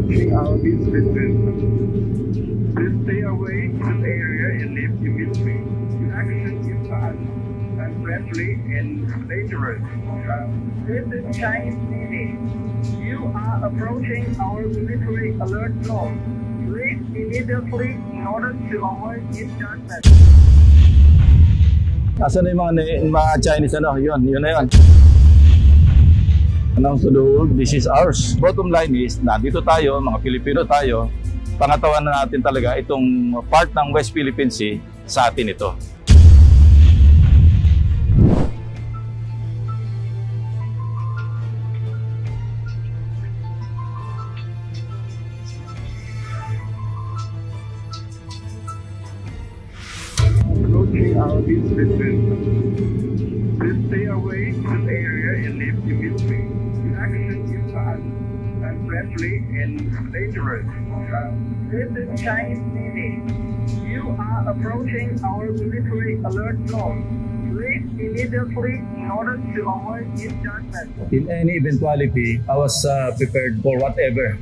approaching our business center. Please stay away from the area and leave immediately. Your action is fast, unfriendly, and dangerous. This is Chinese Navy. You are approaching our military alert zone. Leave immediately in order to avoid misjudgment. Asan na yung mga Chinese ano? Yun na yun. Announce to the world, this is ours. Bottom line is, nandito tayo, mga Pilipino tayo, pangatawan na natin talaga itong part ng West Philippine Sea, sa atin ito. Approaching our business center. Please stay away from the area and leave immediately. Your action is fast, unfriendly, and dangerous. This is Chinese Navy. You are approaching our military alert zone. Leave immediately in order to avoid misjudgment. In any eventuality, I was prepared for whatever.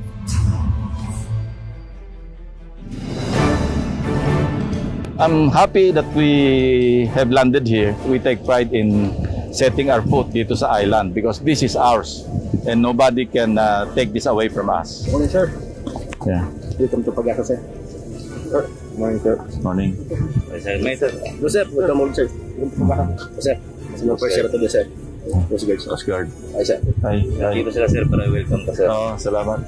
I'm happy that we have landed here. We take pride in setting our foot dito sa island because this is ours and nobody can take this away from us. Morning, sir. Yeah. Welcome to Pag-asa, sir. Sir. Morning, sir. Morning. Morning, sir. Go, sir. Welcome morning, sir. Welcome to Pag-asa. Go, sir. Sino first year to sir? Coast Guard, sir. Coast Guard. Ay, sir. Ay. Dito sila, sir, para welcome ka, sir. Oo, salamat.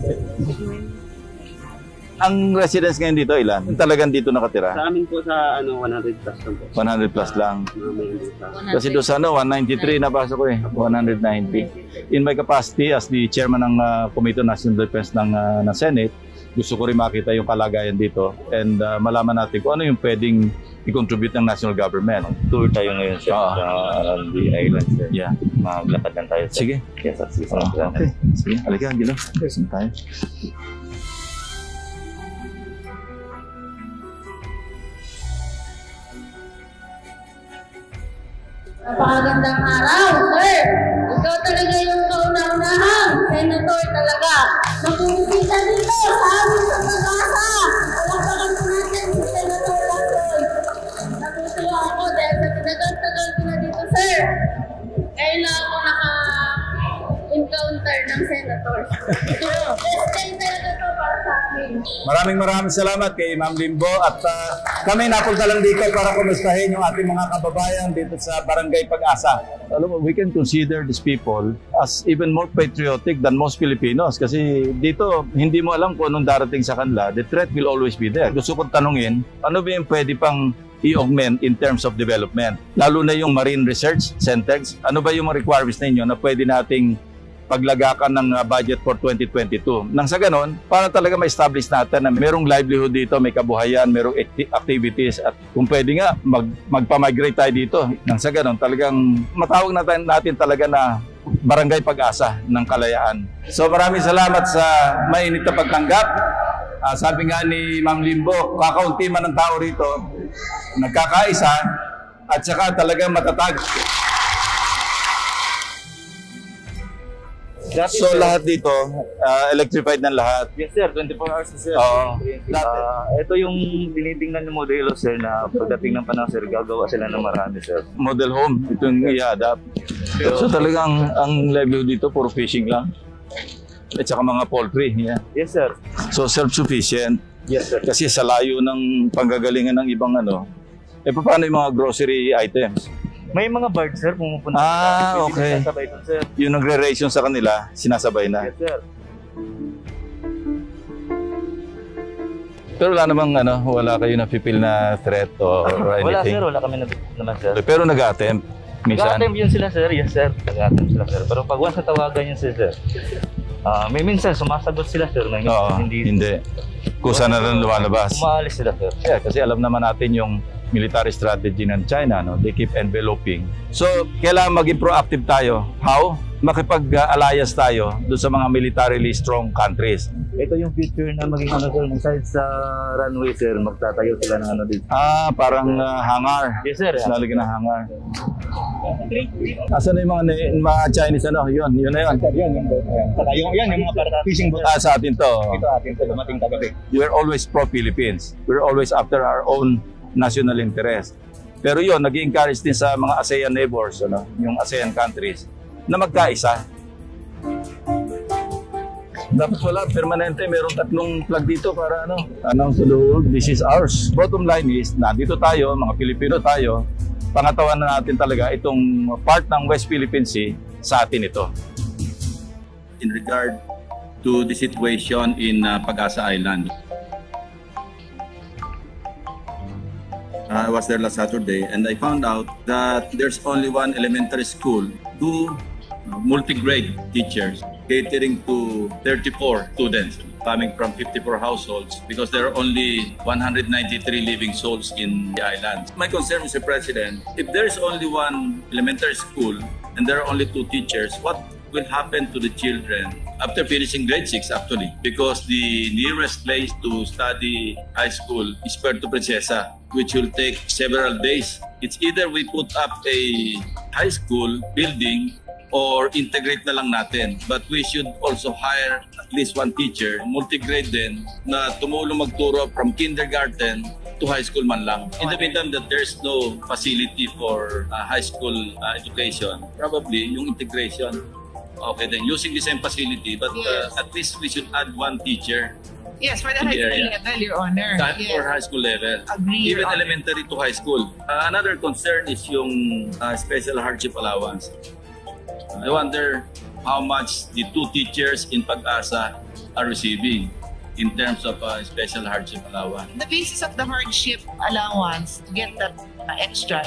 Ang residence ngayon dito, ilan? Talagang dito nakatira? Sa amin po sa 100 plus lang po. 100 plus lang. Kasi doon sa 193 napasok ko eh. 190. In my capacity as the chairman ng Committee on National Defense ng Senate, gusto ko rin makita yung kalagayan dito and malaman natin kung ano yung pwedeng i-contribute ng national government. Tour tayo ngayon, sir, sa the island, sir. Yeah. Maglakad lang tayo, sir. Sige. Yes, sir. Sige, Okay. Sige. Halika, Angelo. Saan tayo? Napakagandang araw, sir. Ikaw talaga yung kauna-unahang senator talaga. Mapupunta dito sa amin sa Pag-asa. Palakpakan po natin si Senator Lacson. Natutuwa ako dahil sa tinagal-tagal ko na dito, sir. Ngayon lang ako naka-encounter ng senator. Best day talaga to para sa amin. Maraming salamat kay Ma'am Limbo at kami napunta lang dito para kumustahin yung ating mga kababayan dito sa Barangay Pag-asa. Alam mo, we can consider these people as even more patriotic than most Filipinos kasi dito hindi mo alam kung anong darating sa kanila. The threat will always be there. Gusto kong tanungin, ano ba yung pwede pang i-augment in terms of development? Lalo na yung Marine Research Centers. Ano ba yung requirements ninyo na pwede nating paglagakan ng budget for 2022. Nang sa ganon, para talaga ma-establish natin na merong livelihood dito, may kabuhayan, merong activities at kung pwede nga, magpa-migrate tayo dito. Nang sa ganon, talagang matawag natin talaga na Barangay Pag-asa ng Kalayaan. So maraming salamat sa mainit na pagtanggap. Sabi nga ni Ma'am Limbo, kakaunti man ng tao rito, nagkakaisa at saka talagang matatag. So lahat dito, electrified ng lahat? Yes, sir. 24 hours, sir. Oo. Ito yung tinitingnan ng modelo, sir, na pagdating ng panahon, sir, gagawa sila ng marami, sir. Model home, ito yung i-adapt. So talagang ang livelihood dito, puro fishing lang. At saka mga poultry. Yeah. Yes, sir. So self-sufficient. Yes, sir. Kasi sa layo ng panggagalingan ng ibang paano yung mga grocery items? May mga birds, sir, pumupunta. Okay. Sasabay doon, sir. Yung nagre-ration sa kanila, sinasabay na. Yes, sir. Pero wala namang wala kayo na-feel na threat or anything? Wala, sir. Wala kami naman, sir. Pero nag-attempt? Minsan? Nag-attempt yun sila, sir. Yes, sir. Nag-attempt sila, sir. Pero pag once natawagan yun, sir, may minsan sumasagot sila, sir. Hindi. Kusa na lang lumalabas. Umaalis sila, sir. Yeah, kasi alam naman natin yung military strategy ng China, they keep enveloping. So, kailangan maging proactive tayo. How? Makipag-alliance tayo doon sa mga militarily strong countries. Ito yung future na maging sir, sa runway, sir, magtatayo sila ng dito. Parang hangar. Yes, sir. Lalagyan ng hangar. Asan na yung mga Chinese ano? Yun na yun. Yan yung mga fishing boat. Sa atin to. Ito atin sa dumating kagabi. We're always pro-Philippines. We're always after our own national interest. Pero yun, nag-encourage din sa mga ASEAN neighbors, ano, yung ASEAN countries, na magkaisa. Dapat wala, permanente, mayroong 3 flag dito para ano, announce to the world, this is ours. Bottom line is, nandito tayo, mga Pilipino tayo, pangatawan na natin talaga itong part ng West Philippine Sea, sa atin ito. In regard to the situation in Pag-asa Island. I was there last Saturday and I found out that there's only one elementary school, 2 multi-grade teachers catering to 34 students coming from 54 households because there are only 193 living souls in the island. My concern, Mr. President, if there's only one elementary school and there are only 2 teachers, what will happen to the children after finishing grade 6 actually? Because the nearest place to study high school is Puerto Princesa, which will take several days. It's either we put up a high school building or integrate na lang natin. But we should also hire at least 1 teacher, multi-grade din, na tumulong magturo from kindergarten to high school man lang. In the meantime that there's no facility for high school education, probably yung integration, okay then, using the same facility, but at least we should add 1 teacher. Yes, for the high school level, Your Honor. For high school level. Agree, Even Your Honor. elementary to high school. Another concern is yung special hardship allowance. I wonder how much the 2 teachers in Pag-asa are receiving in terms of special hardship allowance. The basis of the hardship allowance to get that extra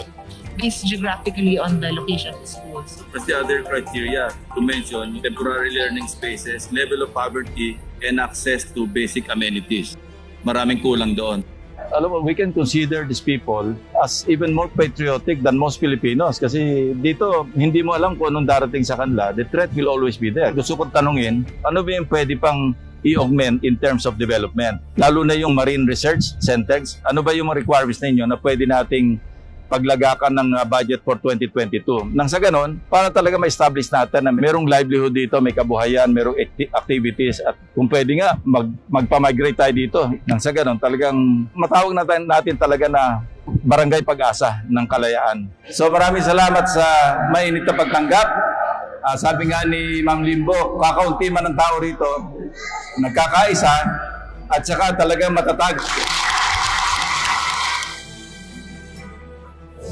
is geographically on the location of the schools. What's the other criteria to mention? Temporary learning spaces, level of poverty, and access to basic amenities. Maraming kulang doon. Alam mo, we can consider these people as even more patriotic than most Filipinos kasi dito, hindi mo alam kung anong darating sa kanila. The threat will always be there. Gusto kong tanungin, ano ba yung pwede pang i-augment in terms of development? Lalo na yung marine research centers. Ano ba yung mga requirements ninyo na pwede nating paglagakan ng budget for 2022. Nang sa ganon, para talaga ma-establish natin na merong livelihood dito, may kabuhayan, merong activities at kung pwede nga, magpa-migrate tayo dito. Nang sa ganon, talagang matawag natin talaga na Barangay Pag-asa ng Kalayaan. So maraming salamat sa mainit na pagtanggap. Sabi nga ni Ma'am Limbo, kakaunti man ng tao rito, nagkakaisa at saka talagang matatag.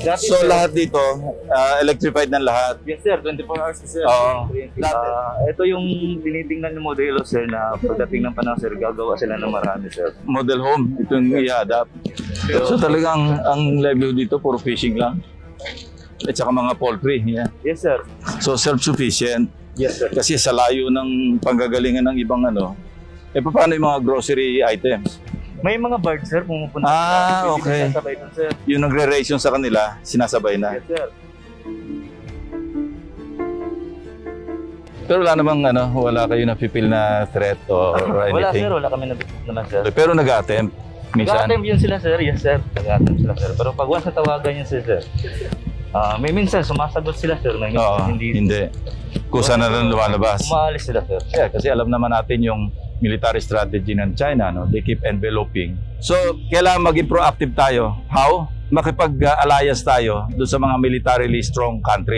So lahat dito, electrified ng lahat? Yes sir, 24 hours sir. Oo. Ito yung tinitingnan ng modelo sir na pagdating ng panahon sir, gagawa sila ng marami sir. Model home, ito yung i-adapt. So talagang ang livelihood dito, puro fishing lang. At saka mga poultry. Yeah. Yes sir. So self-sufficient. Yes sir. Kasi sa layo ng panggagalingan ng ibang ano, paano yung mga grocery items? May mga birds sir, pumupunta. Okay. Sabay dun, sir. Yung nagre-ration sa kanila, sinasabay na. Yes sir. Pero wala namang wala kayo na-feel na threat or anything? Wala sir, wala kami naman sir. Pero nag-attempt minsan? Nag-attempt yun sila sir, yes sir. Nag-attempt sila sir. Pero pag once natawagan yun sir, may minsan sumasagot sila sir. May minsan hindi. Kusa na lang lumalabas. Umaalis sila sir. Yeah, kasi alam naman natin yung military strategy ng China, no? They keep enveloping. So, kailangan maging proactive tayo. How? Makipag-alliance tayo doon sa mga militarily strong countries.